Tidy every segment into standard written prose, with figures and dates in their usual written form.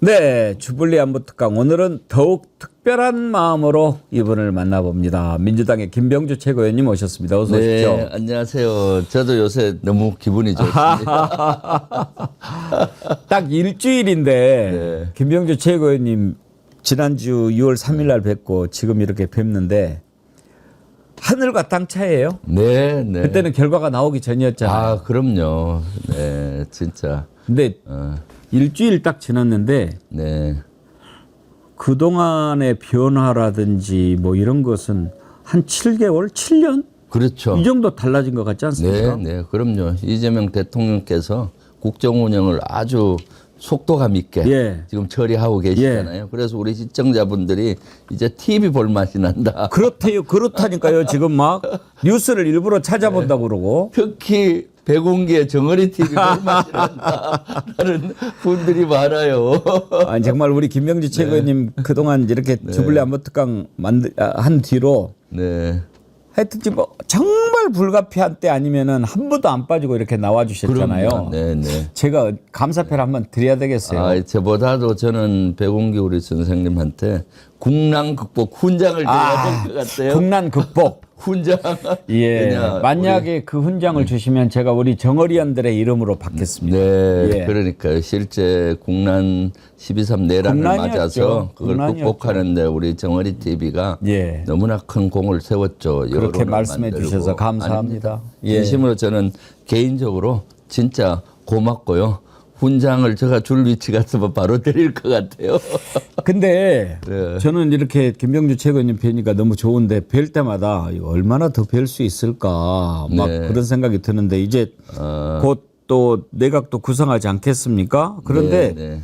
네, 주불리 안보특강 오늘은 더욱 특별한 마음으로 이분을 만나봅니다. 민주당의 김병주 최고위원님 오셨습니다. 어서 오십시오. 네, 안녕하세요. 저도 요새 너무 기분이 좋습니다. 딱 일주일인데 네. 김병주 최고위원님 지난주 6월 3일 날 뵙고 지금 이렇게 뵙는데 하늘과 땅 차이예요. 네, 네. 그때는 결과가 나오기 전이었잖아요. 아, 그럼요. 네, 진짜. 근데 일주일 딱 지났는데 네. 그동안의 변화라든지 뭐 이런 것은 한 7개월, 7년? 그렇죠. 이 정도 달라진 것 같지 않습니까? 네, 네, 그럼요. 이재명 대통령께서 국정 운영을 아주 속도감 있게 예. 지금 처리하고 계시잖아요. 그래서 우리 시청자분들이 이제 TV 볼 맛이 난다. 그렇대요. 그렇다니까요. 지금 막 뉴스를 일부러 찾아본다고 그러고. 특히 백운기의 정어리 TV 볼 맛이 난다라는 분들이 많아요. 아니, 정말 우리 김병주 최고위원님 그동안 이렇게 주불리 안보특강 한 뒤로 네. 하여튼 지금 뭐 정말 불가피한 때 아니면은 한 번도 안 빠지고 이렇게 나와 주셨잖아요. 그럼요. 네, 네. 제가 감사패를 한번 드려야 되겠어요. 아, 저보다도 저는 백운기 우리 선생님한테 국난 극복 훈장을 드려야 될 것 같아요. 국난 극복. 훈장. 예. 왜냐, 만약에 그 훈장을 주시면 제가 우리 정어리원들의 이름으로 받겠습니다. 네, 예. 그러니까요. 실제 국난 12.3 내란을 국난이었죠. 맞아서 그걸 국난이었죠. 극복하는데 우리 정어리 TV가 예. 너무나 큰 공을 세웠죠. 그렇게 여론을 말씀해 만들고. 주셔서 감사합니다. 아닙니다. 예. 진심으로 저는 개인적으로 진짜 고맙고요. 훈장을 제가 줄 위치 같으면 바로 드릴 것 같아요. 근데 네. 저는 이렇게 김병주 최고위원님 뵈니까 너무 좋은데 뵐 때마다 이거 얼마나 더 뵐 수 있을까 막 네. 그런 생각이 드는데 이제 곧 또 내각도 구성하지 않겠습니까? 그런데 네, 네.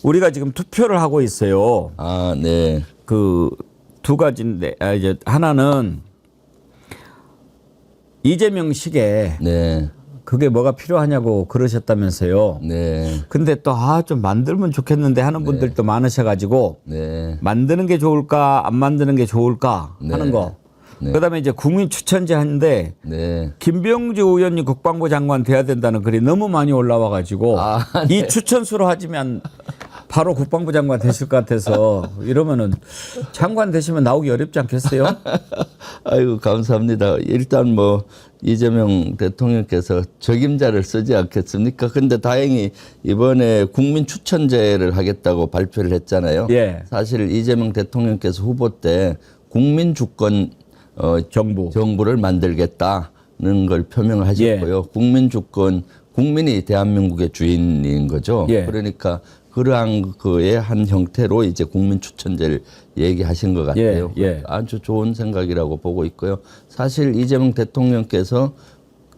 우리가 지금 투표를 하고 있어요. 아, 네. 그 두 가지인데 이제 하나는 이재명식에 네. 그게 뭐가 필요하냐고 그러셨다면서요. 네. 근데 또 좀 만들면 좋겠는데 하는 분들도 많으셔가지고 네. 만드는 게 좋을까 안 만드는 게 좋을까 하는 거. 네. 그다음에 이제 국민 추천제 하는데 네. 김병주 의원이 국방부 장관 돼야 된다는 글이 너무 많이 올라와가지고 이 추천수로 하지만 바로 국방부 장관 되실 것 같아서 이러면은 장관 되시면 나오기 어렵지 않겠어요? 아이고, 감사합니다. 일단 뭐 이재명 대통령께서 적임자를 쓰지 않겠습니까? 근데 다행히 이번에 국민 추천제를 하겠다고 발표를 했잖아요. 예. 사실 이재명 대통령께서 후보 때 국민 주권 정부를 만들겠다는 걸 표명하셨고요. 국민 주권, 국민이 대한민국의 주인인 거죠. 예. 그러니까 그러한 그의 한 형태로 이제 국민 추천제를 얘기하신 것 같아요. 예. 아주 좋은 생각이라고 보고 있고요. 사실 이재명 대통령께서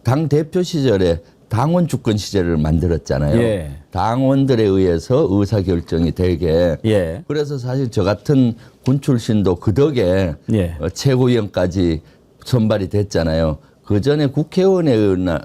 당 대표 시절에 당원 주권 시절을 만들었잖아요. 예. 당원들에 의해서 의사 결정이 되게. 예. 그래서 사실 저 같은 군 출신도 그 덕에 예. 최고위원까지 선발이 됐잖아요. 그 전에 국회의원에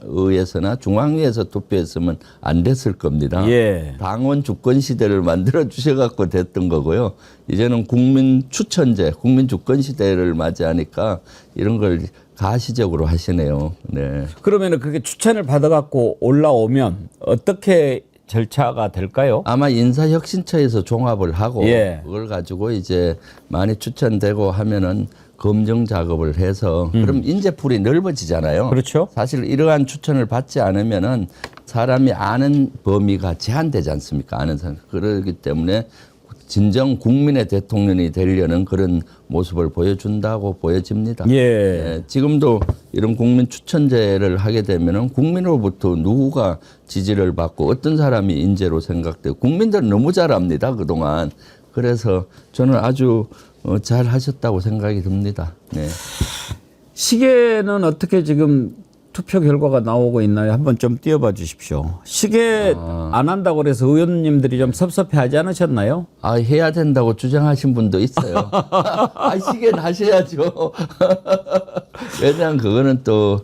의해서나 중앙위에서 투표했으면 안 됐을 겁니다. 예. 당원 주권 시대를 만들어 주셔갖고 됐던 거고요. 이제는 국민 추천제, 국민 주권 시대를 맞이하니까 이런 걸 가시적으로 하시네요. 네. 그러면은 그게 추천을 받아갖고 올라오면 어떻게 절차가 될까요? 아마 인사혁신처에서 종합을 하고 예. 그걸 가지고 이제 많이 추천되고 하면은 검증 작업을 해서 그럼 인재풀이 넓어지잖아요. 그렇죠. 사실 이러한 추천을 받지 않으면은 사람이 아는 범위가 제한되지 않습니까? 아는 사람. 그렇기 때문에 진정 국민의 대통령이 되려는 그런 모습을 보여준다고 보여집니다. 예. 네, 지금도 이런 국민 추천제를 하게 되면은 국민으로부터 누구가 지지를 받고 어떤 사람이 인재로 생각되고 국민들은 너무 잘 압니다. 그동안. 그래서 저는 아주 잘 하셨다고 생각이 듭니다. 네. 시계는 어떻게 지금 투표 결과가 나오고 있나요? 한번 좀 띄워봐 주십시오. 시계 안 한다고 그래서 의원님들이 좀 섭섭해하지 않으셨나요? 아, 해야 된다고 주장하신 분도 있어요. 시계는 하셔야죠. 왜냐하면 그거는 또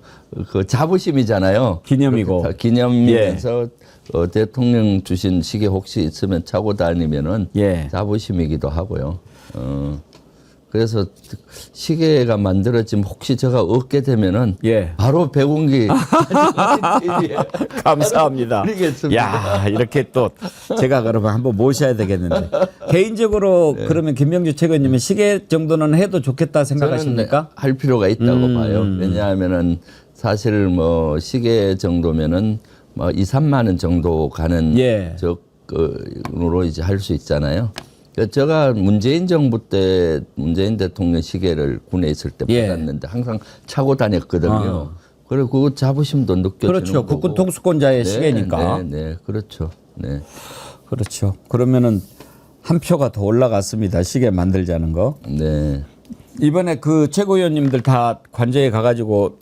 그 자부심이잖아요. 기념이고. 기념이면서 대통령 주신 시계 혹시 있으면 차고 다니면은 예. 자부심이기도 하고요. 그래서 시계가 만들어지면 혹시 제가 얻게 되면은 예. 바로 백운기 감사합니다. 드리겠습니다. 야, 이렇게 또 제가 그러면 한번 모셔야 되겠는데. 개인적으로 그러면 김명주 최고님은 시계 정도는 해도 좋겠다 생각하십니까? 저는 할 필요가 있다고 봐요. 왜냐하면은 사실 뭐 시계 정도면은 뭐 2, 3만 원 정도 가는 예. 적으로 이제 할 수 있잖아요. 제가 문재인 정부 때 문재인 대통령 시계를 군에 있을 때 예. 받았는데 항상 차고 다녔거든요. 그리고 그 자부심도 느껴지는 그렇죠. 거고. 국군 통수권자의 네, 시계니까. 네, 네, 그렇죠. 네. 그렇죠. 그러면은 한 표가 더 올라갔습니다. 시계 만들자는 거. 네. 이번에 그 최고위원님들 다 관저에 가가지고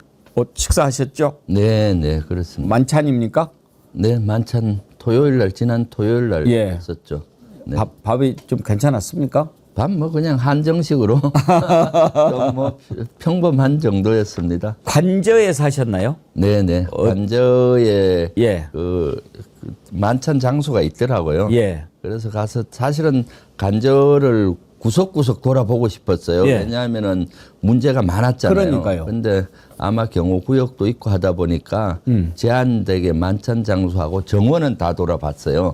식사하셨죠? 네, 네, 그렇습니다. 만찬입니까? 네, 만찬 토요일 날 지난 토요일 날 예. 했었죠. 네. 밥이 좀 괜찮았습니까? 밥 뭐 그냥 한정식으로 좀 뭐 평범한 정도였습니다. 관저에 사셨나요? 네네. 관저에 예. 그 만찬 장소가 있더라고요. 예. 그래서 가서 사실은 관저를 구석구석 돌아보고 싶었어요. 예. 왜냐하면은 문제가 많았잖아요. 그러니까요. 근데 아마 경호구역도 있고 하다 보니까 제한되게 만찬 장소하고 정원은 다 돌아봤어요.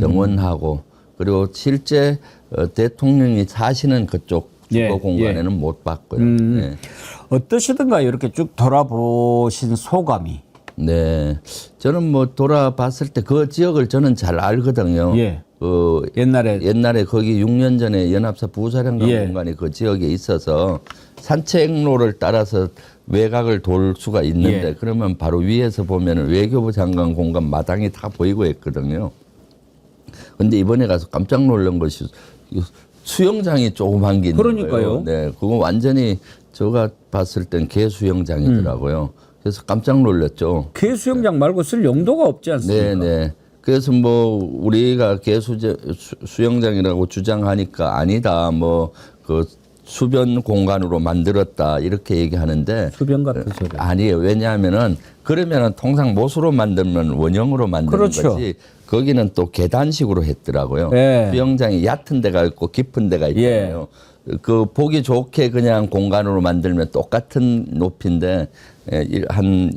정원하고 그리고 실제 대통령이 사시는 그쪽 예, 주거 공간에는 못 봤고요. 네. 어떠시던가요? 이렇게 쭉 돌아보신 소감이. 네. 저는 뭐 돌아봤을 때 그 지역을 저는 잘 알거든요. 예. 그 옛날에 거기 6년 전에 연합사 부사령관 예. 공간이 그 지역에 있어서 산책로를 따라서 외곽을 돌 수가 있는데 예. 그러면 바로 위에서 보면 외교부 장관 공간 마당이 다 보이고 했거든요. 근데 이번에 가서 깜짝 놀란 것이 수영장이 조그만 게 있는 그러니까요. 거예요. 네, 그거 완전히 제가 봤을 땐 개 수영장이더라고요. 그래서 깜짝 놀랐죠. 개 수영장 말고 쓸 용도가 없지 않습니까? 네네. 그래서 뭐 우리가 수영장이라고 주장하니까 아니다. 뭐 그 수변 공간으로 만들었다 이렇게 얘기하는데 수변 같은 소리. 아니에요. 왜냐하면은 그러면은 통상 못으로 만들면 원형으로 만드는 그렇죠. 거지. 거기는 또 계단식으로 했더라고요. 예. 수영장이 얕은 데가 있고 깊은 데가 있잖아요. 그 보기 좋게 그냥 공간으로 만들면 똑같은 높이인데 한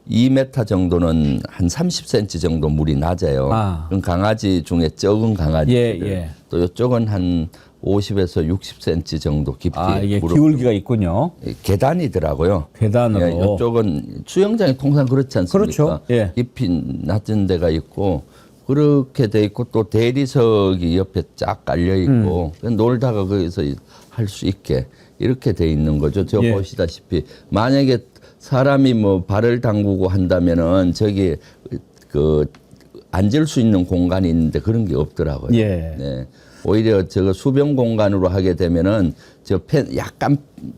2m 정도는 한 30cm 정도 물이 낮아요. 아. 그럼 강아지 중에 적은 강아지들. 예. 또 이쪽은 한 50에서 60cm 정도 깊이 이게 물을 기울기가 있군요. 계단이더라고요. 계단으로. 예, 이쪽은 수영장이 통상 그렇지 않습니까? 그렇죠. 예. 깊이 낮은 데가 있고 그렇게 돼 있고 또 대리석이 옆에 쫙 깔려 있고 놀다가 거기서 할 수 있게 이렇게 돼 있는 거죠. 저 예. 보시다시피 만약에 사람이 뭐 발을 담그고 한다면은 저기 그 앉을 수 있는 공간이 있는데 그런 게 없더라고요. 예. 네. 오히려 저거 수변 공간으로 하게 되면은 약간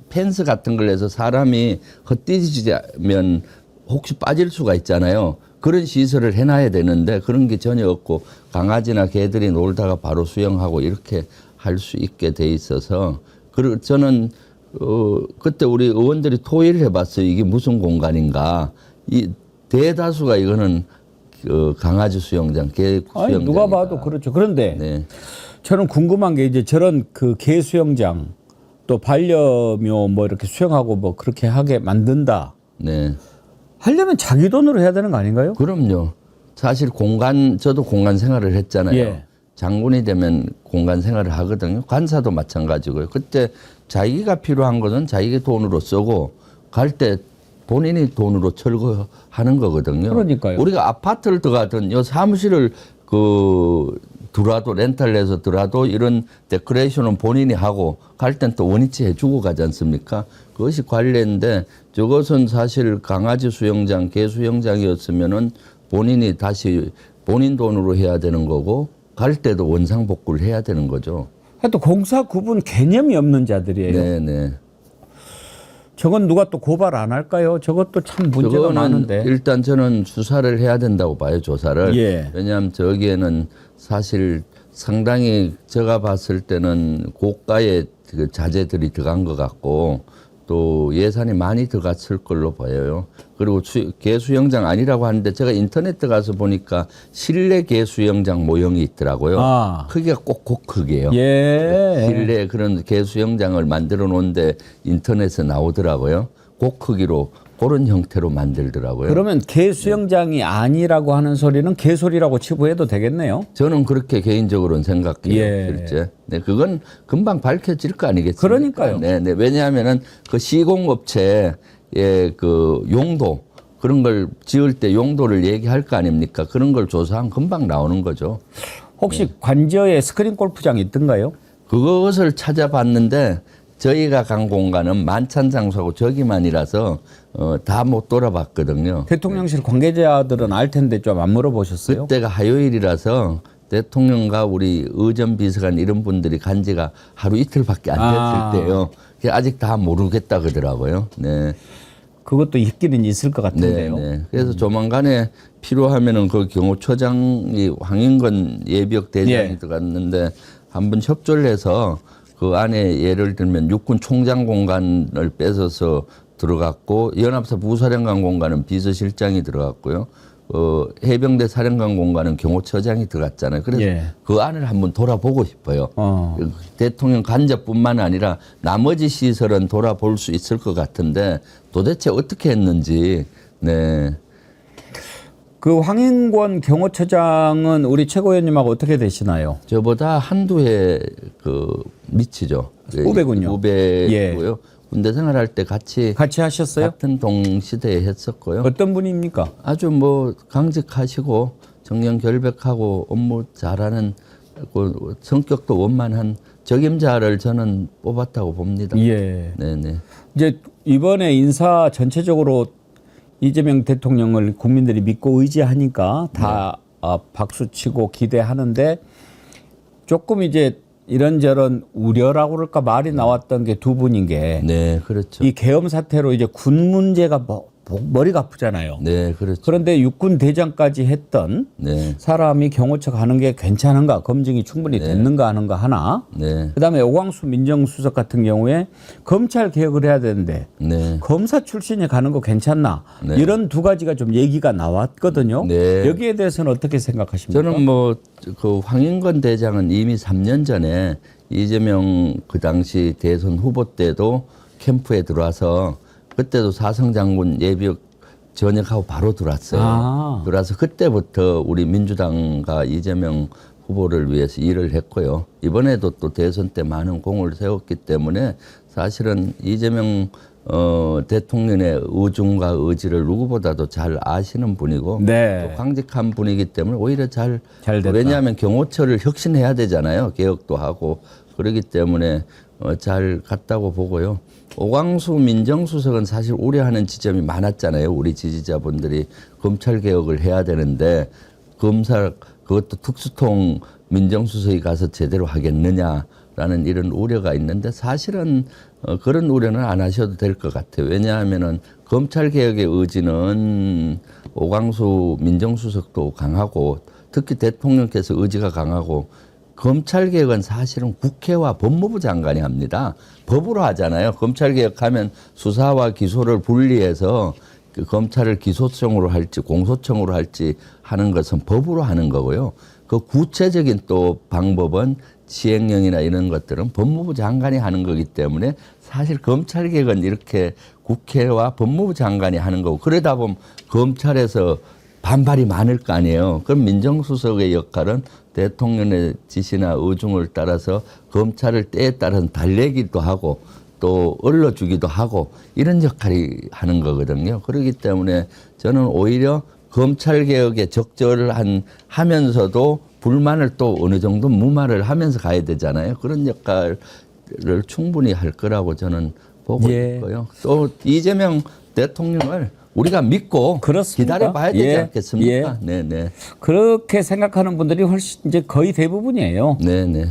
펜스 같은 걸 해서 사람이 헛디지면 혹시 빠질 수가 있잖아요. 그런 시설을 해놔야 되는데 그런 게 전혀 없고 강아지나 개들이 놀다가 바로 수영하고 이렇게 할 수 있게 돼 있어서 그리고 저는 그때 우리 의원들이 토의를 해봤어요. 이게 무슨 공간인가. 이 대다수가 이거는 강아지 수영장, 개 수영장. 누가 봐도 그렇죠. 그런데 네. 저는 궁금한 게 이제 저런 그 개 수영장 또 반려묘 뭐 이렇게 수영하고 뭐 그렇게 하게 만든다. 네. 하려면 자기 돈으로 해야 되는 거 아닌가요? 그럼요. 사실 저도 공간 생활을 했잖아요. 예. 장군이 되면 공간 생활을 하거든요. 관사도 마찬가지고요. 그때 자기가 필요한 것은 자기 돈으로 쓰고 갈 때 본인이 돈으로 철거하는 거거든요. 그러니까요. 우리가 아파트를 들어가든 요 사무실을 들어와도 렌탈해서 들어와도 이런 데코레이션은 본인이 하고 갈 땐 또 원위치 해주고 가지 않습니까? 그것이 관례인데 저것은 사실 강아지 수영장, 개 수영장이었으면은 본인이 다시 본인 돈으로 해야 되는 거고 갈 때도 원상복구를 해야 되는 거죠. 하여튼 공사 구분 개념이 없는 자들이에요. 네네. 저건 누가 또 고발 안 할까요? 저것도 참 문제가 저거는 많은데. 일단 저는 수사를 해야 된다고 봐요, 조사를. 예. 왜냐하면 저기에는 사실 상당히 제가 봤을 때는 고가의 그 자재들이 들어간 것 같고 또 예산이 많이 들어갔을 걸로 보여요. 그리고 개 수영장 아니라고 하는데 제가 인터넷에 가서 보니까 실내 개 수영장 모형이 있더라고요. 크기가 꼭 크기예요. 예. 실내 그런 개 수영장을 만들어 놓은데 인터넷에 나오더라고요. 꼭 크기로 그런 형태로 만들더라고요. 그러면 개 수영장이 아니라고 하는 소리는 개소리라고 치부해도 되겠네요. 저는 그렇게 개인적으로는 생각해요. 예. 실제. 네, 그건 금방 밝혀질 거 아니겠습니까? 그러니까요. 네, 네. 왜냐하면은 그 시공업체의 그 용도 그런 걸 지을 때 용도를 얘기할 거 아닙니까? 그런 걸 조사하면 금방 나오는 거죠. 혹시 관저에 스크린 골프장이 있던가요? 그것을 찾아봤는데 저희가 간 공간은 만찬장소하고 저기만이라서 다 못 돌아봤거든요. 대통령실 관계자들은 알 텐데 좀 안 물어보셨어요? 그때가 화요일이라서 대통령과 우리 의전 비서관 이런 분들이 간 지가 하루 이틀밖에 안 됐을 때요. 아직 다 모르겠다 그러더라고요. 네. 그것도 있기는 있을 것 같은데요. 네. 그래서 조만간에 필요하면은 그 경호처장이 황인건 예비역 대장이 들어갔는데 한번 협조를 해서 그 안에 예를 들면 육군 총장 공간을 뺏어서 들어갔고 연합사 부사령관 공간은 비서실장이 들어갔고요. 해병대 사령관 공간은 경호처장이 들어갔잖아요. 그래서 그 안을 한번 돌아보고 싶어요. 대통령 간접뿐만 아니라 나머지 시설은 돌아볼 수 있을 것 같은데 도대체 어떻게 했는지. 네. 그 황인권 경호처장은 우리 최고위원님하고 어떻게 되시나요? 저보다 한두 해 그 미치죠. 후배군요. 후배고요. 군대 생활할 때 같이 하셨어요? 같은 동시대에 했었고요. 어떤 분입니까? 아주 뭐 강직하시고 정령 결백하고 업무 잘하는 그 성격도 원만한 적임자를 저는 뽑았다고 봅니다. 예. 네네. 이제 이번에 인사 전체적으로 이재명 대통령을 국민들이 믿고 의지하니까 다 박수치고 기대하는데 조금 이제 이런저런 우려라고 그럴까 말이 나왔던 게 두 분인 게 네, 그렇죠. 이 계엄 사태로 이제 군 문제가 머리가 아프잖아요. 네, 그렇죠. 그런데 육군 대장까지 했던 네. 사람이 경호처 가는 게 괜찮은가, 검증이 충분히 됐는가 하는가 하나. 네. 그다음에 오광수 민정수석 같은 경우에 검찰 개혁을 해야 되는데 네. 검사 출신이 가는 거 괜찮나? 네. 이런 두 가지가 좀 얘기가 나왔거든요. 네. 여기에 대해서는 어떻게 생각하십니까? 저는 뭐 그 황인건 대장은 이미 3년 전에 이재명 그 당시 대선 후보 때도 캠프에 들어와서 그때도 사성장군 예비역 전역하고 바로 들어왔어요. 들어와서 그때부터 우리 민주당과 이재명 후보를 위해서 일을 했고요. 이번에도 또 대선 때 많은 공을 세웠기 때문에 사실은 이재명 대통령의 의중과 의지를 누구보다도 잘 아시는 분이고 또 강직한 분이기 때문에 오히려 잘 됐다. 왜냐하면 경호처를 혁신해야 되잖아요. 개혁도 하고 그렇기 때문에 잘 갔다고 보고요. 오광수 민정수석은 사실 우려하는 지점이 많았잖아요. 우리 지지자분들이 검찰 개혁을 해야 되는데 검사 그것도 특수통 민정수석이 가서 제대로 하겠느냐라는 이런 우려가 있는데 사실은 그런 우려는 안 하셔도 될 것 같아요. 왜냐하면은 검찰 개혁의 의지는 오광수 민정수석도 강하고 특히 대통령께서 의지가 강하고 검찰 개혁은 사실은 국회와 법무부 장관이 합니다. 법으로 하잖아요. 검찰 개혁하면 수사와 기소를 분리해서 그 검찰을 기소청으로 할지 공소청으로 할지 하는 것은 법으로 하는 거고요. 그 구체적인 또 방법은 시행령이나 이런 것들은 법무부 장관이 하는 거기 때문에 사실 검찰 개혁은 이렇게 국회와 법무부 장관이 하는 거고 그러다 보면 검찰에서 반발이 많을 거 아니에요. 그럼 민정수석의 역할은 대통령의 지시나 의중을 따라서 검찰을 때에 따라서 달래기도 하고 또 얼러주기도 하고 이런 역할이 하는 거거든요. 그렇기 때문에 저는 오히려 검찰개혁에 적절한 하면서도 불만을 또 어느 정도 무마를 하면서 가야 되잖아요. 그런 역할을 충분히 할 거라고 저는 보고 있고요. 또 이재명 대통령을 우리가 믿고 그렇습니까? 기다려봐야 되지 않겠습니까? 네네. 그렇게 생각하는 분들이 훨씬 이제 거의 대부분이에요. 네네.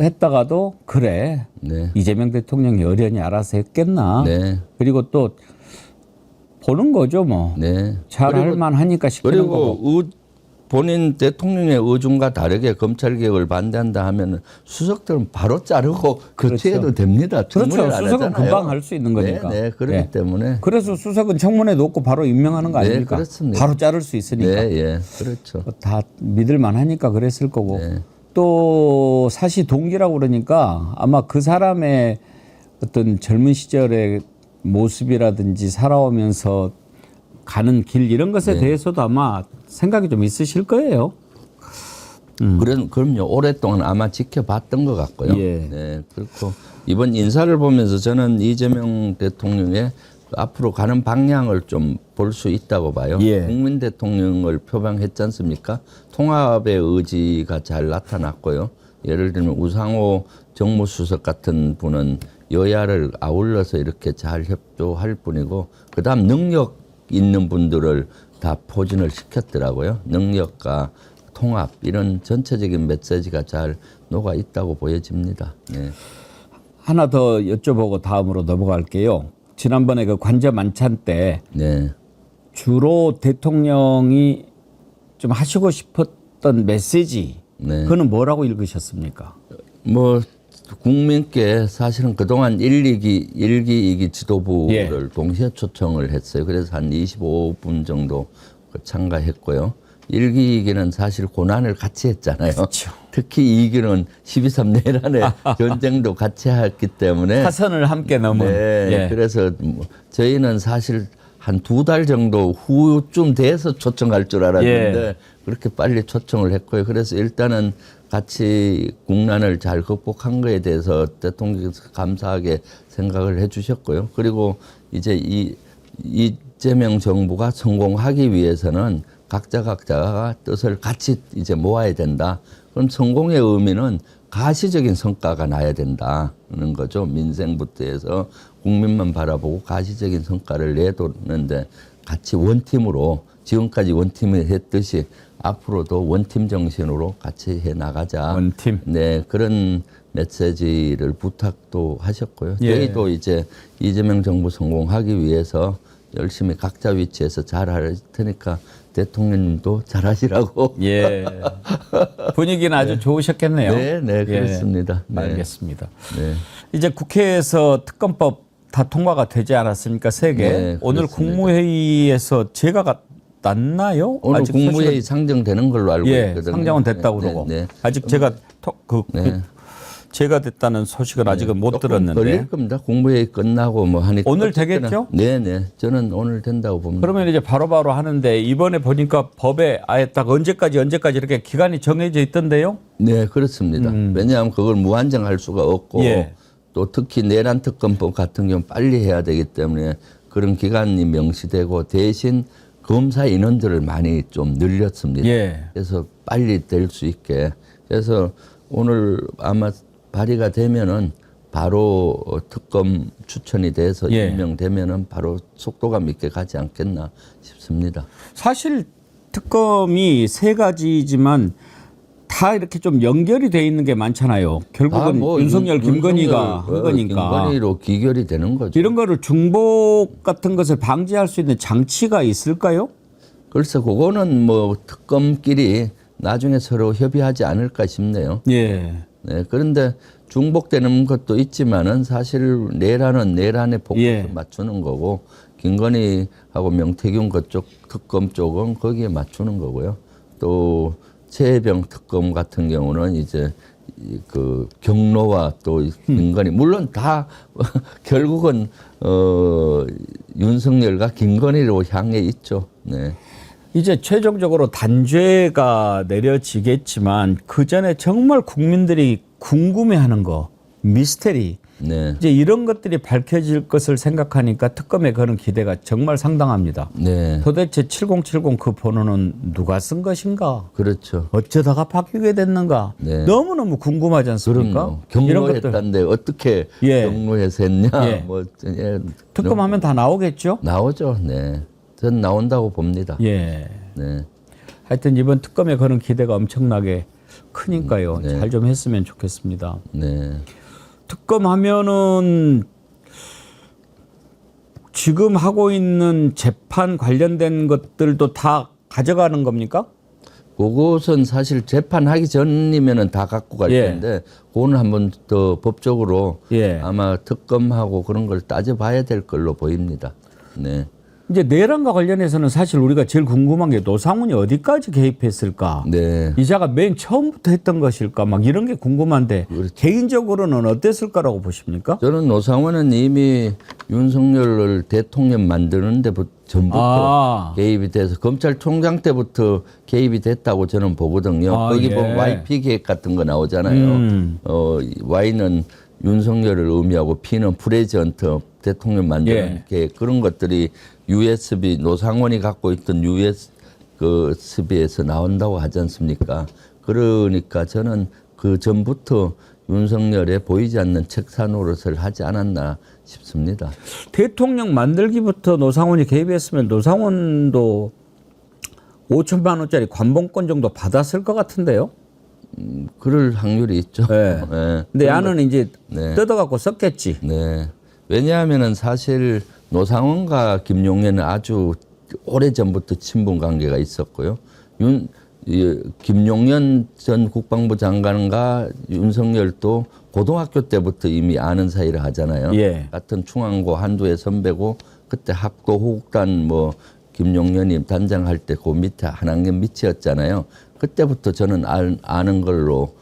했다가도 그래. 이재명 대통령이 어련히 알아서 했겠나. 그리고 또 보는 거죠 뭐. 잘 할 만하니까 시키는 거고. 그리고 본인 대통령의 의중과 다르게 검찰 개혁을 반대한다 하면 수석들은 바로 자르고 교체해도 됩니다. 그렇죠. 청문회를 안 수석은 하잖아요. 금방 할 수 있는 거니까. 네, 그렇기 때문에. 그래서 수석은 청문회 놓고 바로 임명하는 거 네, 아닙니까? 그렇습니다. 바로 자를 수 있으니까. 네, 예, 그렇죠. 다 믿을 만하니까 그랬을 거고. 네. 또 사실 동기라고 그러니까 아마 그 사람의 어떤 젊은 시절의 모습이라든지 살아오면서 가는 길 이런 것에 대해서도 아마 생각이 좀 있으실 거예요. 그럼요. 오랫동안 아마 지켜봤던 것 같고요. 예. 네, 그렇고 이번 인사를 보면서 저는 이재명 대통령의 앞으로 가는 방향을 좀 볼 수 있다고 봐요. 예. 국민 대통령을 표방했지 않습니까? 통합의 의지가 잘 나타났고요. 예를 들면 우상호 정무수석 같은 분은 여야를 아울러서 이렇게 잘 협조할 뿐이고, 그다음 능력 있는 분들을 다 포진을 시켰더라고요. 능력과 통합 이런 전체적인 메시지가 잘 녹아 있다고 보여집니다. 네. 하나 더 여쭤보고 다음으로 넘어갈게요. 지난번에 그 관저 만찬 때 네. 주로 대통령이 좀 하시고 싶었던 메시지, 네. 그거는 뭐라고 읽으셨습니까? 뭐 국민께 사실은 그동안 1, 2기 지도부를 동시에 초청을 했어요. 그래서 한 25분 정도 참가했고요. 1기, 2기는 사실 고난을 같이 했잖아요. 그렇죠. 특히 2기는 12.3 내란의 전쟁도 같이 했기 때문에 타선을 함께 넘은. 네, 예. 그래서 뭐 저희는 사실 한 2달 정도 후쯤 돼서 초청할 줄 알았는데 그렇게 빨리 초청을 했고요. 그래서 일단은 같이 국난을 잘 극복한 거에 대해서 대통령께서 감사하게 생각을 해 주셨고요. 그리고 이제 이재명 정부가 성공하기 위해서는 각자가 뜻을 같이 이제 모아야 된다. 그럼 성공의 의미는 가시적인 성과가 나야 된다는 거죠. 민생부터 해서 국민만 바라보고 가시적인 성과를 내도는데 같이 원팀으로 지금까지 원팀이 했듯이 앞으로도 원팀 정신으로 같이 해 나가자. 원팀. 네, 그런 메시지를 부탁도 하셨고요. 예. 저희도 이제 이재명 정부 성공하기 위해서 열심히 각자 위치에서 잘할 테니까 대통령님도 잘하시라고. 예. 분위기는 아주 좋으셨겠네요. 네, 네, 예. 그렇습니다. 네. 알겠습니다. 네. 이제 국회에서 특검법 다 통과가 되지 않았습니까? 3개. 네, 오늘 그렇습니다. 국무회의에서 났나요? 오늘 아직 국무회의 소식은- 상정되는 걸로 알고 예, 있거든요. 상정은 됐다고 네, 그러고. 네, 아직 제가 제가 됐다는 소식은 아직은 못 조금 들었는데. 걸릴 겁니다. 국무회의 끝나고 뭐 하니까. 오늘 어쨌거나. 되겠죠? 네, 네. 저는 오늘 된다고 봅니다. 그러면 이제 바로바로 하는데 이번에 보니까 법에 아예 딱 언제까지 이렇게 기간이 정해져 있던데요? 네, 그렇습니다. 왜냐하면 그걸 무한정할 수가 없고 예. 또 특히 내란 특검법 같은 경우는 빨리 해야 되기 때문에 그런 기간이 명시되고 대신 검사 인원들을 많이 좀 늘렸습니다. 예. 그래서 빨리 될 수 있게. 그래서 오늘 아마 발의가 되면은 바로 특검 추천이 돼서 예. 임명되면은 바로 속도감 있게 가지 않겠나 싶습니다. 사실 특검이 3가지지만 다 이렇게 좀 연결이 돼 있는 게 많잖아요. 결국은 윤석열, 김건희가 한 거니까. 김건희로 기결이 되는 거죠. 이런 거를 중복 같은 것을 방지할 수 있는 장치가 있을까요? 글쎄, 그거는 뭐 특검끼리 나중에 서로 협의하지 않을까 싶네요. 예. 네, 그런데 중복되는 것도 있지만은 사실 내란은 내란의 폭을 예. 맞추는 거고 김건희하고 명태균 그쪽 특검 쪽은 거기에 맞추는 거고요. 또 최혜병 특검 같은 경우는 이제 그 경로와 또 김건희 물론 다 결국은 윤석열과 김건희로 향해 있죠. 네. 이제 최종적으로 단죄가 내려지겠지만 그 전에 정말 국민들이 궁금해하는 거, 미스테리, 네. 이제 이런 것들이 밝혀질 것을 생각하니까 특검에 거는 기대가 정말 상당합니다. 네. 도대체 7070 그 번호는 누가 쓴 것인가? 그렇죠. 어쩌다가 바뀌게 됐는가? 네. 너무너무 궁금하지 않습니까? 그럼요. 이런 것들 경로했다는데 어떻게 예. 경로해서 했냐? 예. 뭐 특검하면 다 나오겠죠? 나오죠. 네. 전 나온다고 봅니다. 예. 네. 하여튼 이번 특검에 거는 기대가 엄청나게 크니까요. 네. 잘 좀 했으면 좋겠습니다. 네. 특검 하면은 지금 하고 있는 재판 관련된 것들도 다 가져가는 겁니까? 그것은 사실 재판하기 전이면은 다 갖고 갈 예. 텐데 그거는 한번 더 법적으로 예. 아마 특검하고 그런 걸 따져봐야 될 걸로 보입니다. 네. 이제 내란과 관련해서는 사실 우리가 제일 궁금한 게 노상훈이 어디까지 개입했을까? 네. 이자가 맨 처음부터 했던 것일까? 막 이런 게 궁금한데 그렇죠. 개인적으로는 어땠을까라고 보십니까? 저는 노상원은 이미 윤석열을 대통령 만드는 데 전부터 개입이 돼서 검찰총장 때부터 개입이 됐다고 저는 보거든요. 거기 예. 보면 YP 계획 같은 거 나오잖아요. Y는 윤석열을 의미하고 P는 프레지던트 대통령 만드는 예. 계획 그런 것들이 USB 노상원이 갖고 있던 USB에서 나온다고 하지 않습니까? 그러니까 저는 그 전부터 윤석열의 보이지 않는 책사 노릇을 하지 않았나 싶습니다. 대통령 만들기부터 노상훈이 개입했으면 노상훈도 5천만 원짜리 관봉권 정도 받았을 것 같은데요. 그럴 확률이 있죠. 네. 네. 근데 야는 이제 네. 뜯어갖고 썼겠지. 네. 왜냐하면은 사실 노상원과 김용현은 아주 오래 전부터 친분 관계가 있었고요. 김용현 전 국방부 장관과 윤석열도 고등학교 때부터 이미 아는 사이를 하잖아요. 예. 같은 충안고 한두의 선배고 그때 학도 호국단 뭐 김용현이 단장할 때 그 밑에 한 학년 밑이었잖아요. 그때부터 저는 아는 걸로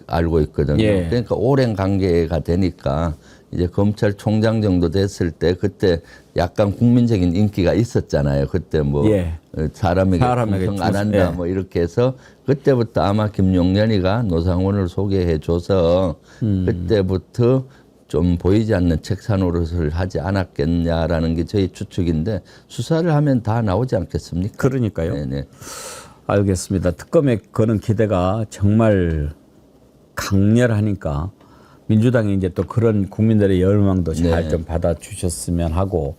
알고 있거든요. 예. 그러니까 오랜 관계가 되니까 이제 검찰총장 정도 됐을 때 그때 약간 국민적인 인기가 있었잖아요. 그때 뭐 예. 사람에게 충성 안 한다 예. 뭐 이렇게 해서 그때부터 아마 김용현이가 노상원을 소개해 줘서 그때부터 좀 보이지 않는 책사 노릇을 하지 않았겠냐라는 게 저희 추측인데 수사를 하면 다 나오지 않겠습니까? 그러니까요. 네네. 알겠습니다. 특검에 거는 기대가 정말 강렬하니까 민주당이 이제 또 그런 국민들의 열망도 잘 좀 받아주셨으면 하고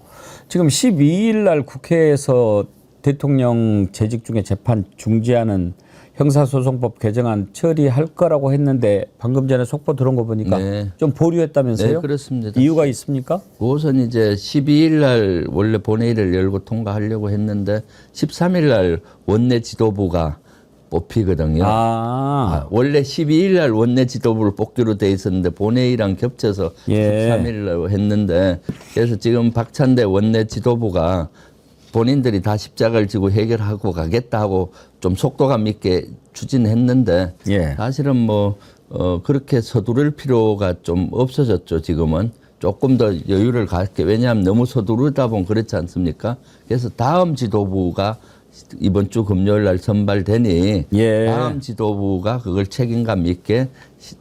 지금 12일 날 국회에서 대통령 재직 중에 재판 중지하는 형사소송법 개정안 처리할 거라고 했는데 방금 전에 속보 들은 거 보니까 네. 좀 보류했다면서요? 네, 그렇습니다. 이유가 있습니까? 그것은 이제 12일 날 원래 본회의를 열고 통과하려고 했는데 13일 날 원내 지도부가 뽑히거든요. 원래 12일 날 원내 지도부를 뽑기로 돼 있었는데 본회의랑 겹쳐서 예. 13일 날 했는데 그래서 지금 박찬대 원내 지도부가 본인들이 다 십자가를 지고 해결하고 가겠다 하고 좀 속도감 있게 추진했는데 예. 사실은 뭐 그렇게 서두를 필요가 좀 없어졌죠. 지금은 조금 더 여유를 갖게 왜냐하면 너무 서두르다 보면 그렇지 않습니까? 그래서 다음 지도부가 이번 주 금요일 날 선발되니 예. 다음 지도부가 그걸 책임감 있게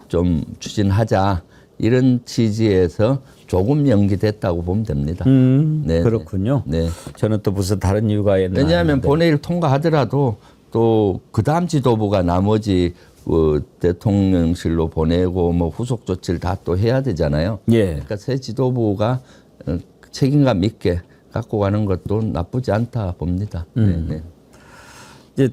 좀 추진하자 이런 취지에서 조금 연기됐다고 보면 됩니다. 네, 그렇군요. 네. 저는 또 무슨 다른 이유가 있나 왜냐하면 했는데. 본회의를 통과하더라도 또 그 다음 지도부가 나머지 대통령실로 보내고 뭐 후속 조치를 다 또 해야 되잖아요. 예. 그러니까 새 지도부가 책임감 있게 갖고 가는 것도 나쁘지 않다 봅니다. 네, 네. 이제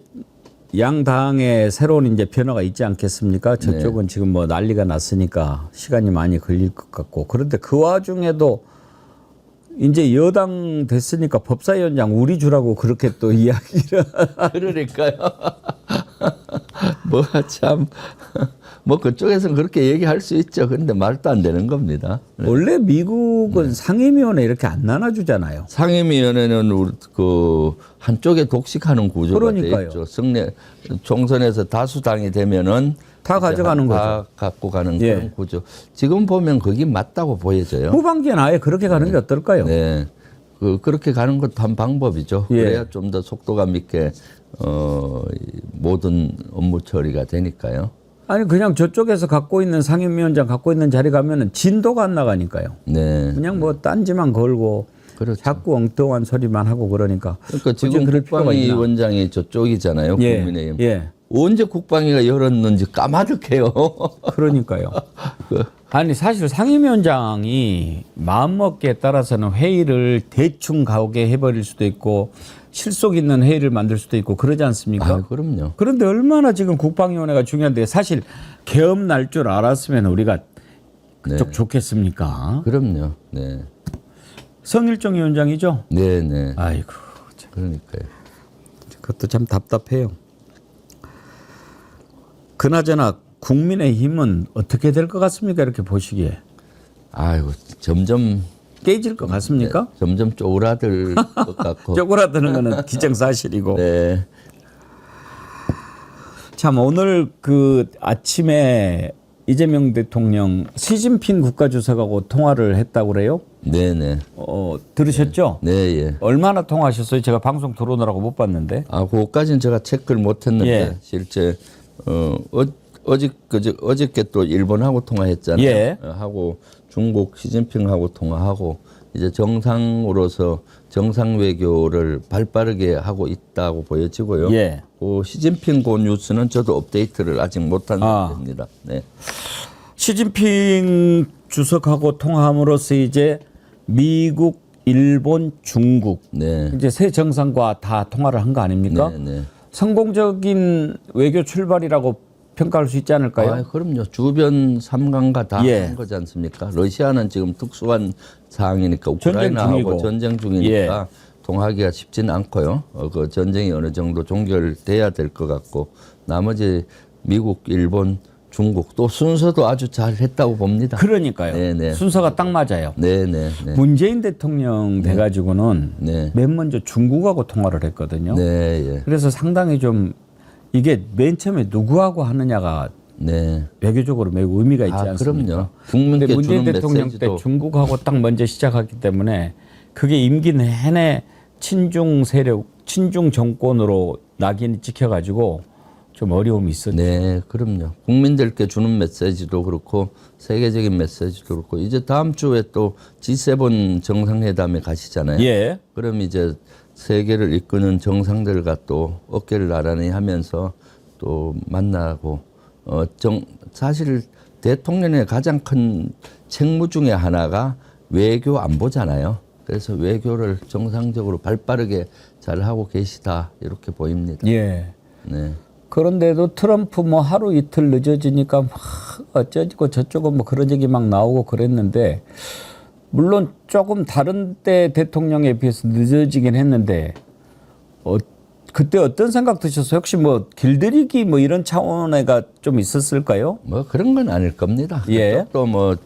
양 당의 새로운 이제 변화가 있지 않겠습니까? 저쪽은 지금 뭐 난리가 났으니까 시간이 많이 걸릴 것 같고 그런데 그 와중에도 이제 여당 됐으니까 법사위원장 우리 주라고 그렇게 또 이야기를 그러니까요. 뭐 그쪽에서는 그렇게 얘기할 수 있죠. 그런데 말도 안 되는 겁니다. 원래 미국은 상임위원회 이렇게 안 나눠주잖아요. 상임위원회는 그 한쪽에 독식하는 구조가 돼 그러니까요. 있죠. 총선에서 다수당이 되면은 다 가져가는 다 거죠. 갖고 가는 예. 그런 구조. 지금 보면 그게 맞다고 보여져요. 후반기엔 아예 그렇게 가는 게 어떨까요? 네. 그렇게 가는 것도 한 방법이죠. 예. 그래야 좀 더 속도감 있게 모든 업무 처리가 되니까요. 아니 그냥 저쪽에서 갖고 있는 상임위원장 갖고 있는 자리 가면은 진도가 안 나가니까요. 네. 그냥 뭐 딴지만 걸고 그렇죠. 자꾸 엉뚱한 소리만 하고 그러니까. 그러니까 굳이 지금 그럴 필요가 국방위 있나? 원장이 저쪽이잖아요. 예. 국민의힘. 예. 언제 국방위가 열었는지 까마득해요. 그러니까요. 아니 사실 상임위원장이 마음먹기에 따라서는 회의를 대충 가오게 해버릴 수도 있고 실속 있는 회의를 만들 수도 있고 그러지 않습니까? 그럼요. 그런데 얼마나 지금 국방위원회가 중요한데 사실 개업 날 줄 알았으면 우리가 그쪽 좋겠습니까? 그럼요. 네. 성일정 위원장이죠? 네, 네. 아이고 참, 그러니까요. 그것도 참 답답해요. 그나저나 국민의힘은 어떻게 될 것 같습니까? 이렇게 보시기에 아이고 점점 깨질 것 같습니까? 점점 쪼그라들 것 같고. 쪼그라드는 거는 기정사실이고. 네. 참 오늘 그 아침에 이재명 대통령 시진핑 국가주석하고 통화를 했다고 그래요? 네네. 들으셨죠? 네, 예. 얼마나 통화하셨어요? 제가 방송 들어오느라고 못 봤는데. 그거까지는 제가 체크를 못했는데 예. 실제 어저께 또 일본하고 통화했잖아요. 예. 하고 중국 시진핑하고 통화하고 이제 정상으로서 정상 외교를 발빠르게 하고 있다고 보여지고요. 예. 그 시진핑 고 뉴스는 저도 업데이트를 아직 못한 상태입니다. 네. 시진핑 주석하고 통화함으로써 이제 미국, 일본, 중국 네. 이제 세 정상과 다 통화를 한 거 아닙니까? 네, 네. 성공적인 외교 출발이라고 평가할 수 있지 않을까요? 그럼요. 주변 삼강과 다 한 예. 거지 않습니까? 러시아는 지금 특수한 상황이니까 우크라이나하고 중이고. 전쟁 중이니까 통하기가 쉽지는 않고요. 그 전쟁이 어느 정도 종결돼야 될 것 같고 나머지 미국, 일본, 중국 또 순서도 아주 잘 했다고 봅니다. 그러니까요. 네네. 순서가 딱 맞아요. 네네. 네. 문재인 대통령 돼가지고는 네. 맨 먼저 중국하고 통화를 했거든요. 네. 예. 그래서 상당히 좀 이게 맨 처음에 누구하고 하느냐가 네. 외교적으로 매우 의미가 있지 않습니까? 그럼요. 국민께 근데 문재인 주는 대통령 메시지도 때 중국하고 딱 먼저 시작했기 때문에 그게 임기 내내 친중 세력, 친중 정권으로 낙인이 찍혀가지고 좀 어려움이 있었죠. 네, 그럼요. 국민들께 주는 메시지도 그렇고 세계적인 메시지도 그렇고 이제 다음 주에 또 G7 정상회담에 가시잖아요. 예. 그럼 이제 세계를 이끄는 정상들과 또 어깨를 나란히 하면서 또 만나고 사실 대통령의 가장 큰 책무 중에 하나가 외교 안보잖아요. 그래서 외교를 정상적으로 발빠르게 잘 하고 계시다 이렇게 보입니다. 예. 네. 그런데도 트럼프 뭐 하루 이틀 늦어지니까 막 어쩌고 저쩌고 뭐 그런 얘기 막 나오고 그랬는데 물론 조금 다른 때 대통령에 비해서 늦어지긴 했는데 그때 어떤 생각 드셨어요? 혹시 뭐 길들이기 뭐 이런 차원에가 좀 있었을까요? 뭐 그런 건 아닐 겁니다. 예. 또 뭐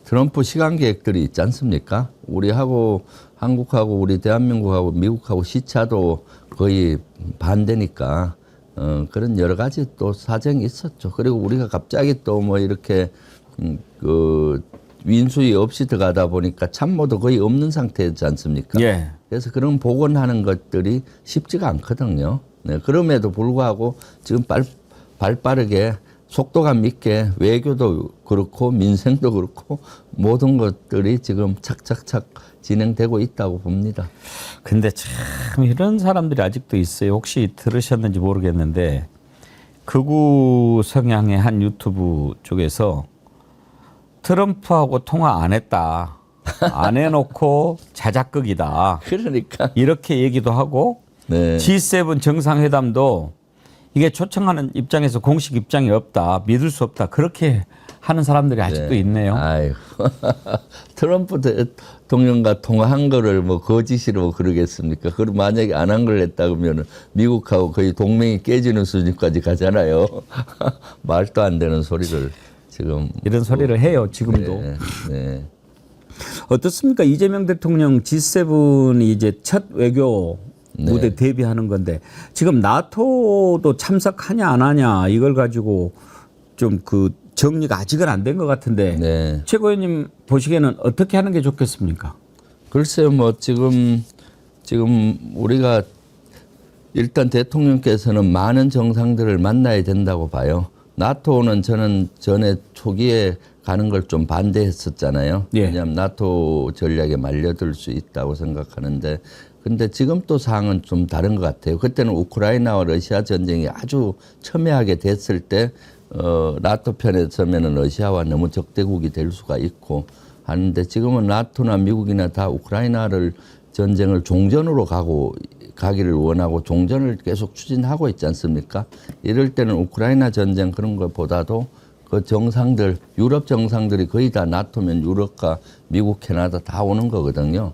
트럼프 시간 계획들이 있지 않습니까? 우리하고 한국하고 우리 대한민국하고 미국하고 시차도 거의 반대니까 그런 여러 가지 또 사정이 있었죠. 그리고 우리가 갑자기 또 뭐 이렇게 그 윈수위 없이 들어가다 보니까 참모도 거의 없는 상태지 않습니까? 예. 그래서 그런 복원하는 것들이 쉽지가 않거든요. 네, 그럼에도 불구하고 지금 발빠르게 속도감 있게 외교도 그렇고 민생도 그렇고 모든 것들이 지금 착착착 진행되고 있다고 봅니다. 근데 참 이런 사람들이 아직도 있어요. 혹시 들으셨는지 모르겠는데 극우 성향의 한 유튜브 쪽에서 트럼프하고 통화 안 했다. 안 해놓고 자작극이다. 그러니까. 이렇게 얘기도 하고 네. G7 정상회담도 이게 초청하는 입장에서 공식 입장이 없다. 믿을 수 없다. 그렇게 하는 사람들이 아직도 있네요. 아이고. 트럼프 대통령과 통화한 거를 뭐 거짓이라고 그러겠습니까? 그럼 만약에 안 한 걸 했다 그러면 미국하고 거의 동맹이 깨지는 수준까지 가잖아요. 말도 안 되는 소리를 지금. 이런 소리를 해요. 지금도. 네. 네. 어떻습니까? 이재명 대통령 G7이 이제 첫 외교 무대 데뷔하는 건데 지금 나토도 참석하냐 안 하냐 이걸 가지고 좀 그 정리가 아직은 안 된 것 같은데 네. 최고위원님 보시기에는 어떻게 하는 게 좋겠습니까? 글쎄요, 뭐 지금 우리가 일단 대통령께서는 많은 정상들을 만나야 된다고 봐요. 나토는 저는 전에 초기에 가는 걸 좀 반대했었잖아요. 예. 왜냐하면 나토 전략에 말려들 수 있다고 생각하는데 근데 지금 또 상황은 좀 다른 것 같아요. 그때는 우크라이나와 러시아 전쟁이 아주 첨예하게 됐을 때 나토 편에 서면은 러시아와 너무 적대국이 될 수가 있고 하는데 지금은 나토나 미국이나 다 우크라이나를 전쟁을 종전으로 가기를 원하고 종전을 계속 추진하고 있지 않습니까? 이럴 때는 우크라이나 전쟁 그런 것보다도 그 정상들, 유럽 정상들이 거의 다 나토면 유럽과 미국, 캐나다 다 오는 거거든요.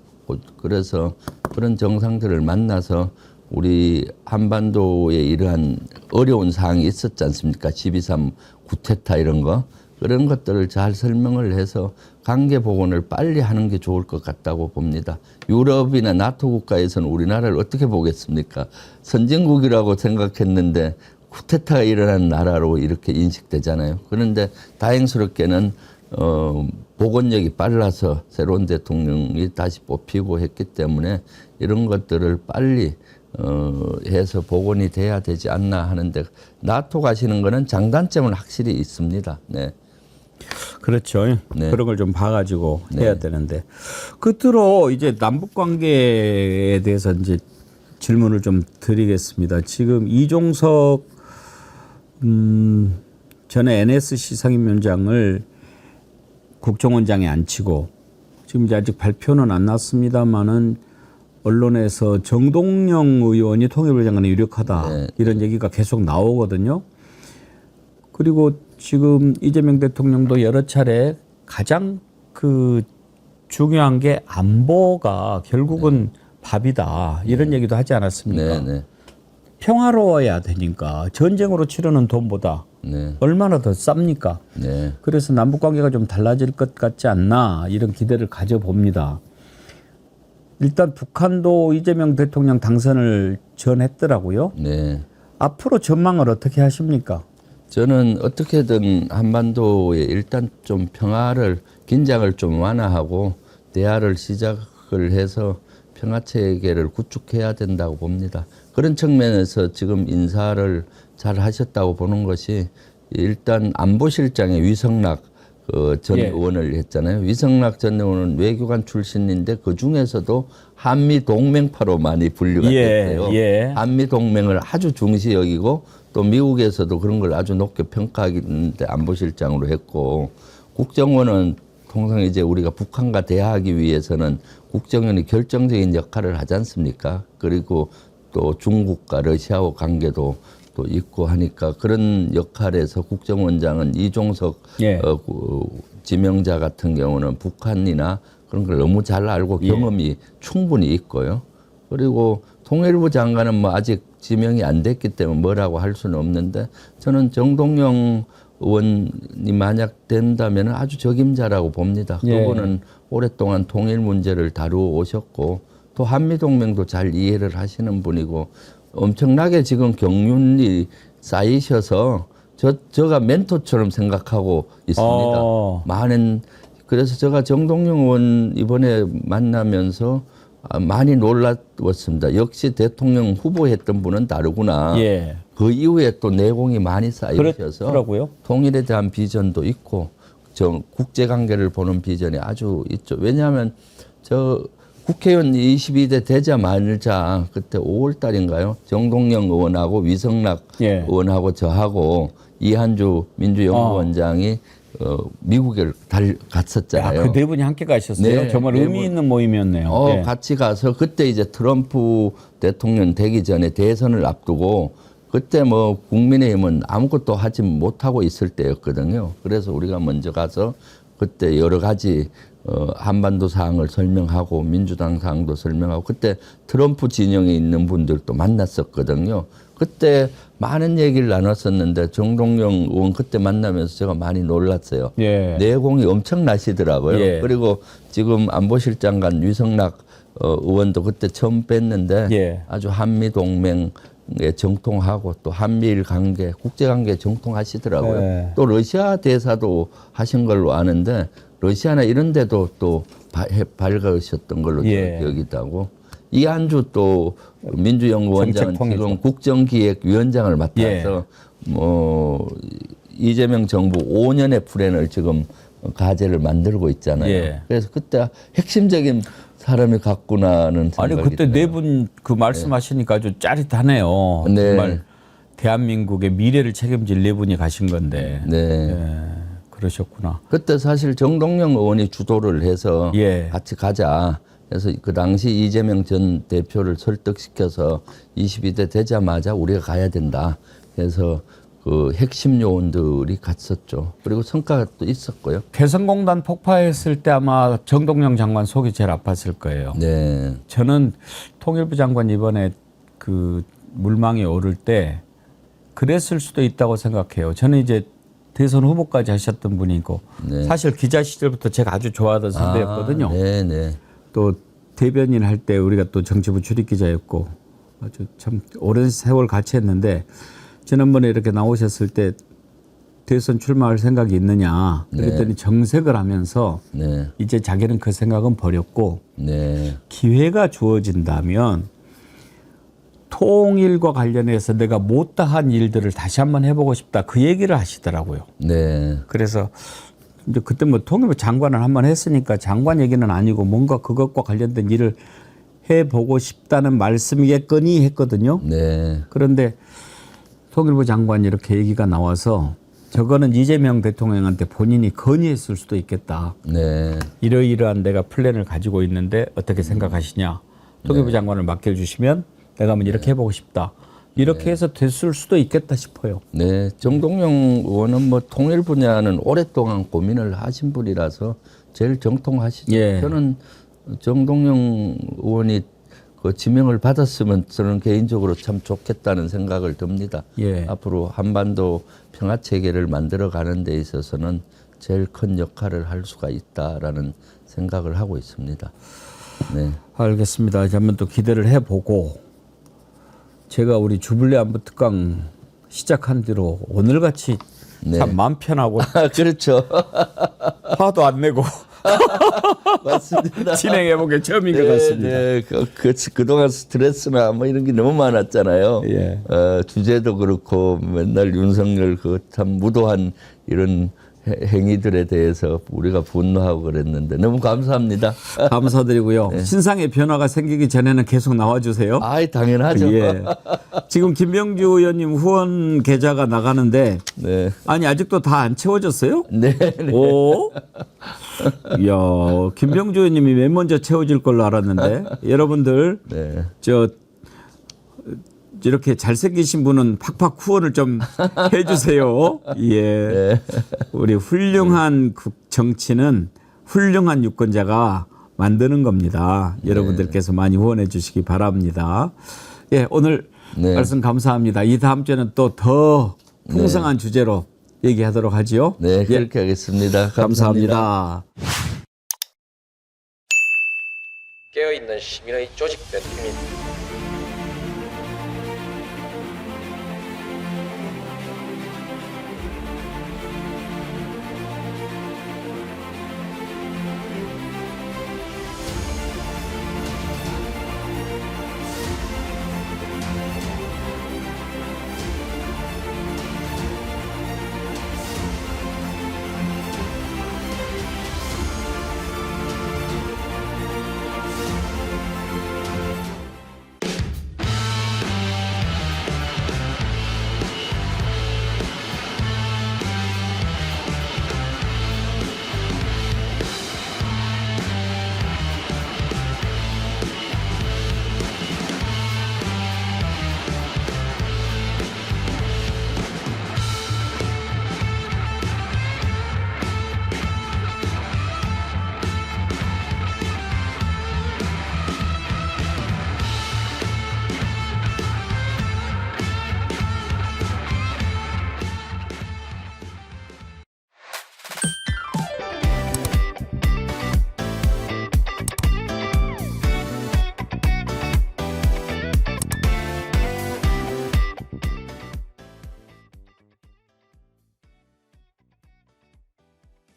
그래서 그런 정상들을 만나서 우리 한반도에 이러한 어려운 사항이 있었지 않습니까? 12.3 구테타 이런 거. 그런 것들을 잘 설명을 해서 관계 복원을 빨리 하는 게 좋을 것 같다고 봅니다. 유럽이나 나토 국가에서는 우리나라를 어떻게 보겠습니까? 선진국이라고 생각했는데 쿠데타가 일어난 나라로 이렇게 인식되잖아요. 그런데 다행스럽게는 복원력이 빨라서 새로운 대통령이 다시 뽑히고 했기 때문에 이런 것들을 빨리 해서 복원이 돼야 되지 않나 하는데 나토 가시는 거는 장단점은 확실히 있습니다. 네. 그렇죠. 네. 그런 걸 좀 봐가지고 네. 해야 되는데 끝으로 이제 남북 관계에 대해서 이제 질문을 좀 드리겠습니다. 지금 이종석 전에 NSC 상임위원장을 국정원장에 앉히고 지금 이제 아직 발표는 안 났습니다만은 언론에서 정동영 의원이 통일부 장관에 유력하다 네. 이런 얘기가 계속 나오거든요. 그리고 지금 이재명 대통령도 여러 차례 가장 그 중요한 게 안보가 결국은 밥이다 이런 얘기도 하지 않았습니까? 네, 네. 평화로워야 되니까 전쟁으로 치르는 돈보다 네. 얼마나 더 쌉니까? 네. 그래서 남북 관계가 좀 달라질 것 같지 않나 이런 기대를 가져봅니다. 일단 북한도 이재명 대통령 당선을 전했더라고요. 네. 앞으로 전망을 어떻게 하십니까? 저는 어떻게든 한반도에 일단 좀 평화를 긴장을 좀 완화하고 대화를 시작을 해서 평화 체계를 구축해야 된다고 봅니다. 그런 측면에서 지금 인사를 잘 하셨다고 보는 것이 일단 안보실장에 위성락 전 예. 의원을 했잖아요. 위성락 전 의원은 외교관 출신인데 그 중에서도 한미 동맹파로 많이 분류가 됐대요. 예. 한미 동맹을 아주 중시 여기고 또 미국에서도 그런 걸 아주 높게 평가하는데 안보실장으로 했고 국정원은 통상 이제 우리가 북한과 대화하기 위해서는 국정원이 결정적인 역할을 하지 않습니까? 그리고 또 중국과 러시아와 관계도 또 있고 하니까 그런 역할에서 국정원장은 이종석 예. 지명자 같은 경우는 북한이나 그런 걸 너무 잘 알고 경험이 충분히 있고요. 그리고 통일부 장관은 뭐 아직 지명이 안 됐기 때문에 뭐라고 할 수는 없는데 저는 정동영 의원이 만약 된다면 아주 적임자라고 봅니다. 예. 그분은 오랫동안 통일 문제를 다루어 오셨고 또 한미동맹도 잘 이해를 하시는 분이고 엄청나게 지금 경륜이 쌓이셔서 저가 멘토처럼 생각하고 있습니다. 많은 그래서 제가 정동영 의원 이번에 만나면서 많이 놀랐습니다. 역시 대통령 후보했던 분은 다르구나. 예. 그 이후에 또 내공이 많이 쌓이셔서 그렇더라고요. 통일에 대한 비전도 있고 국제관계를 보는 비전이 아주 있죠. 왜냐하면 저 국회의원 22대 되자마자 그때 5월 달인가요? 정동영 의원하고 위성락 예. 의원하고 저하고 이한주 민주연구원장이 미국에 갔었잖아요. 그 네 분이 함께 가셨어요. 네, 정말 네 의미 있는 모임이었네요. 예. 같이 가서 그때 이제 트럼프 대통령 되기 전에 대선을 앞두고 그때 뭐 국민의힘은 아무것도 하지 못하고 있을 때였거든요. 그래서 우리가 먼저 가서 그때 여러 가지 한반도 사항을 설명하고 민주당 사항도 설명하고 그때 트럼프 진영에 있는 분들도 만났었거든요. 그때 많은 얘기를 나눴었는데 정동영 의원 그때 만나면서 제가 많이 놀랐어요. 예. 내공이 엄청나시더라고요. 예. 그리고 지금 안보실장관 위성락 의원도 그때 처음 뵀는데 예. 아주 한미동맹에 정통하고 또 한미일 관계, 국제관계에 정통하시더라고요. 네. 또 러시아 대사도 하신 걸로 아는데 러시아나 이런 데도 또 밝으셨던 걸로 예. 기억이 나고 이한주 또 민주연구원장은 정책통일부. 지금 국정기획위원장을 맡아서 예. 뭐 이재명 정부 5년의 플랜을 지금 과제를 만들고 있잖아요. 예. 그래서 그때 핵심적인 사람이 갔구나는 생각이 아니 그때 들어요. 네 분 그 말씀하시니까 아주 짜릿하네요. 네. 정말 대한민국의 미래를 책임질 네 분이 가신 건데. 네. 예, 그러셨구나. 그때 사실 정동영 의원이 주도를 해서 예. 같이 가자. 그래서 그 당시 이재명 전 대표를 설득시켜서 22대 되자마자 우리가 가야 된다. 그래서 그 핵심 요원들이 갔었죠. 그리고 성과가 또 있었고요. 개성공단 폭파했을 때 아마 정동영 장관 속이 제일 아팠을 거예요. 네. 저는 통일부 장관 이번에 그 물망에 오를 때 그랬을 수도 있다고 생각해요. 저는 이제 대선 후보까지 하셨던 분이고 네. 사실 기자 시절부터 제가 아주 좋아하던 선배였거든요. 네네. 또 대변인 할 때 우리가 또 정치부 출입 기자였고 아주 참 오랜 세월 같이 했는데 지난번에 이렇게 나오셨을 때 대선 출마할 생각이 있느냐 그랬더니 정색을 하면서 네. 이제 자기는 그 생각은 버렸고 네. 기회가 주어진다면 통일과 관련해서 내가 못다한 일들을 다시 한번 해보고 싶다 그 얘기를 하시더라고요. 네. 그래서 이제 그때 뭐 통일부 장관을 한번 했으니까 장관 얘기는 아니고 뭔가 그것과 관련된 일을 해보고 싶다는 말씀이겠거니 했거든요. 네. 그런데 통일부 장관이 이렇게 얘기가 나와서 저거는 이재명 대통령한테 본인이 건의했을 수도 있겠다. 네. 이러이러한 내가 플랜을 가지고 있는데 어떻게 생각하시냐. 통일부 장관을 맡겨주시면 내가 한번 이렇게 해보고 싶다. 이렇게 해서 됐을 수도 있겠다 싶어요. 네. 정동영 의원은 뭐 통일 분야는 오랫동안 고민을 하신 분이라서 제일 정통하시죠. 예. 저는 정동영 의원이 그 지명을 받았으면 저는 개인적으로 참 좋겠다는 생각을 듭니다. 예. 앞으로 한반도 평화 체계를 만들어 가는 데 있어서는 제일 큰 역할을 할 수가 있다라는 생각을 하고 있습니다. 네. 알겠습니다. 이제 한번 또 기대를 해보고 제가 우리 주불리 안보 특강 시작한 뒤로 오늘같이 참 마음 편하고 그렇죠. 화도 안 내고 맞습니다. 진행해본 게 처음인 것 같습니다. 네, 그동안 스트레스나 뭐 이런 게 너무 많았잖아요. 예. 주제도 그렇고 맨날 윤석열 그 참 무도한 이런 행위들에 대해서 우리가 분노하고 그랬는데 너무 감사합니다. 감사드리고요. 신상의 변화가 생기기 전에는 계속 나와주세요. 아이 당연하죠. 예. 지금 김병주 의원님 후원 계좌가 나가는데 네. 아니 아직도 다 안 채워졌어요? 네. 오. 이야, 김병주 의원님이 맨 먼저 채워질 걸로 알았는데 여러분들 네. 저 이렇게 잘생기신 분은 팍팍 후원을 좀 해주세요. 예. 우리 훌륭한 정치는 훌륭한 유권자가 만드는 겁니다. 여러분들께서 많이 후원해 주시기 바랍니다. 예, 오늘 말씀 감사합니다. 이 다음 주에는 또 더 풍성한 주제로 얘기하도록 하지요. 네, 그렇게 하겠습니다. 감사합니다. 깨어있는 시민의 조직된 힘입니다.